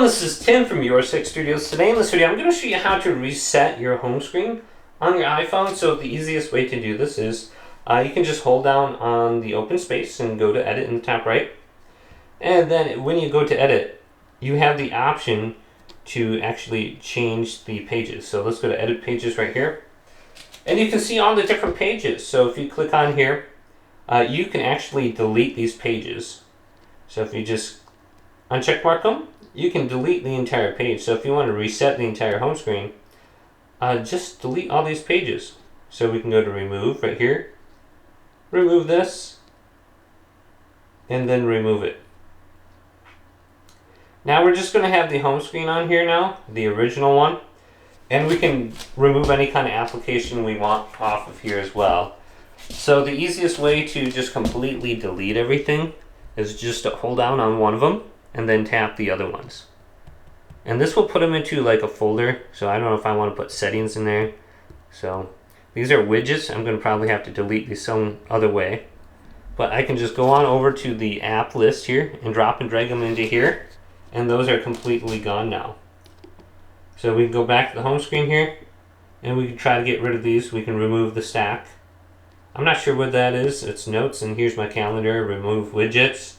this is Tim from Your Six Studios. Today in this video, I'm going to show you how to reset your home screen on your iPhone. So the easiest way to do this is you can just hold down on the open space and go to edit in the top right. And then when you go to edit, you have the option to actually change the pages. So let's go to edit pages right here. And you can see all the different pages. So if you click on here, you can actually delete these pages. So if you just uncheck mark them, you can delete the entire page. So if you want to reset the entire home screen, just delete all these pages. So we can go to remove right here, remove this, and then remove it. Now we're just going to have the home screen on here now, the original one, and we can remove any kind of application we want off of here as well. So the easiest way to just completely delete everything is just to hold down on one of them and then tap the other ones. And this will put them into like a folder. So I don't know if I want to put settings in there. So these are widgets. I'm going to probably have to delete these some other way. But I can just go on over to the app list here and drop and drag them into here. And those are completely gone now. So we can go back to the home screen here and we can try to get rid of these. We can remove the stack. I'm not sure what that is. It's notes, and here's my calendar, remove widgets.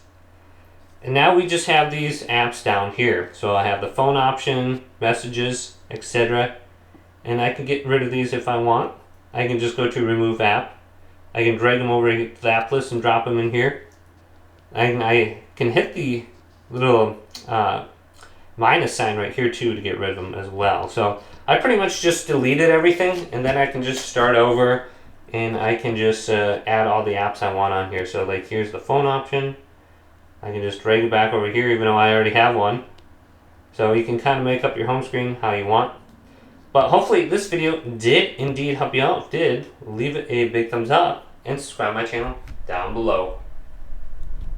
And now we just have these apps down here. So I have the phone option, messages, etc. And I can get rid of these if I want. I can just go to remove app. I can drag them over to the app list and drop them in here. I can hit the little minus sign right here too to get rid of them as well. So I pretty much just deleted everything, and then I can just start over and I can just add all the apps I want on here. So like here's the phone option. I can just drag it back over here even though I already have one. So you can kind of make up your home screen how you want. But hopefully this video did indeed help you out. If it did, leave it a big thumbs up and subscribe to my channel down below.